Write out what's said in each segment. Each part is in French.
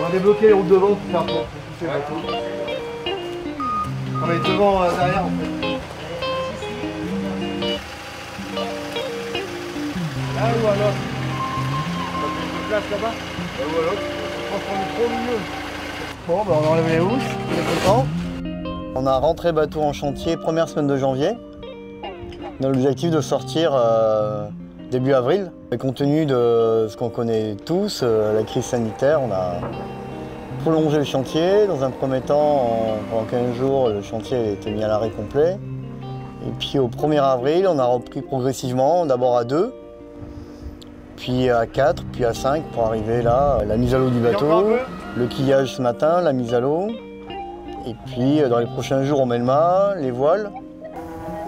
va débloquer les routes devant pour faire pousser le bateau. On va être devant, derrière en fait. Là ou alors on va mettre une place là-bas. Là ou alors on va prendre trop au milieu. Bon, bah on enlève les housses, on est content. On a rentré bateau en chantier première semaine de janvier. Dans l'objectif de sortir début avril. Et compte tenu de ce qu'on connaît tous, la crise sanitaire, on a prolongé le chantier. Dans un premier temps, pendant 15 jours, le chantier a été mis à l'arrêt complet. Et puis au 1er avril, on a repris progressivement, d'abord à 2, puis à 4, puis à 5 pour arriver là, la mise à l'eau du bateau, le quillage ce matin, la mise à l'eau. Et puis dans les prochains jours, on met le mât, les voiles.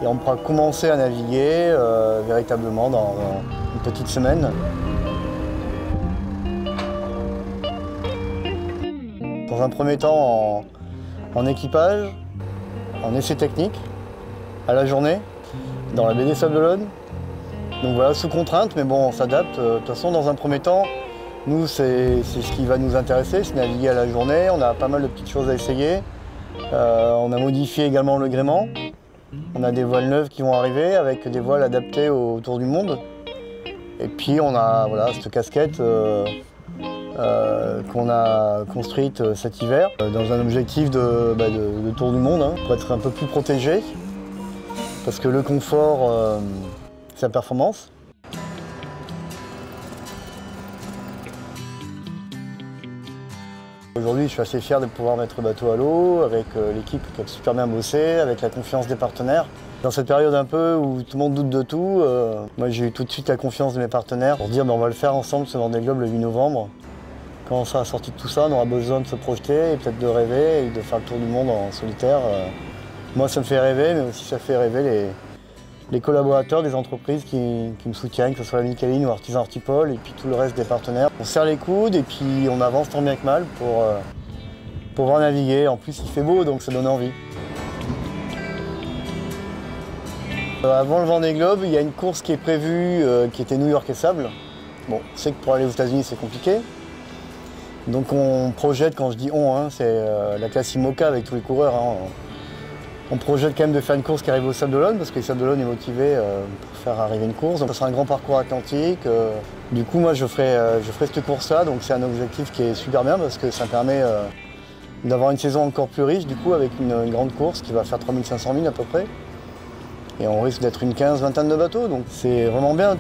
Et on pourra commencer à naviguer véritablement dans une petite semaine. Dans un premier temps en équipage, en essai technique, à la journée, dans la baie des Sables d'Olonne. Donc voilà, sous contrainte, mais bon, on s'adapte. De toute façon, dans un premier temps, nous, c'est ce qui va nous intéresser, c'est naviguer à la journée. On a pas mal de petites choses à essayer. On a modifié également le gréement. On a des voiles neuves qui vont arriver avec des voiles adaptées au tour du monde. Et puis on a voilà, cette casquette qu'on a construite cet hiver dans un objectif de tour du monde, hein, pour être un peu plus protégé. Parce que le confort, c'est la performance. Aujourd'hui, je suis assez fier de pouvoir mettre le bateau à l'eau, avec l'équipe qui a super bien bossé, avec la confiance des partenaires. Dans cette période un peu où tout le monde doute de tout, moi j'ai eu tout de suite la confiance de mes partenaires pour dire on va le faire ensemble ce Vendée Globe le 8 novembre. Quand on sera sorti de tout ça, on aura besoin de se projeter et peut-être de rêver et de faire le tour du monde en solitaire. Moi ça me fait rêver, mais aussi ça fait rêver les collaborateurs des entreprises qui me soutiennent, que ce soit la Micaline ou Artisan Artipol, et puis tout le reste des partenaires. On serre les coudes et puis on avance tant bien que mal pour pouvoir naviguer. En plus, il fait beau, donc ça donne envie. Avant le Vendée Globe, il y a une course qui est prévue, qui était New York et Sable. Bon, on sait que pour aller aux États-Unis, c'est compliqué. Donc on projette, quand je dis on, hein, c'est la classe IMOCA avec tous les coureurs. Hein. On projette quand même de faire une course qui arrive au Sables d'Olonne, parce que les Sables d'Olonne est motivé pour faire arriver une course. Donc ça sera un grand parcours atlantique. Du coup, moi, je ferai cette course-là. Donc c'est un objectif qui est super bien, parce que ça me permet d'avoir une saison encore plus riche, du coup, avec une grande course qui va faire 3500 milles à peu près. Et on risque d'être une vingtaine de bateaux, donc c'est vraiment bien.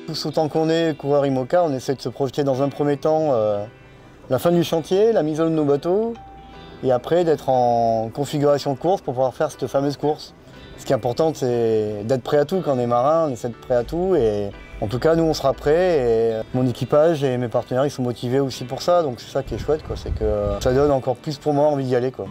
Tous autant qu'on est coureur IMOCA, on essaie de se projeter dans un premier temps la fin du chantier, la mise à l'eau de nos bateaux, et après d'être en configuration de course pour pouvoir faire cette fameuse course. Ce qui est important, c'est d'être prêt à tout. Quand on est marin, on essaie d'être prêt à tout. Et en tout cas, nous, on sera prêts. Et mon équipage et mes partenaires, ils sont motivés aussi pour ça. Donc c'est ça qui est chouette, quoi. C'est que ça donne encore plus pour moi envie d'y aller, quoi.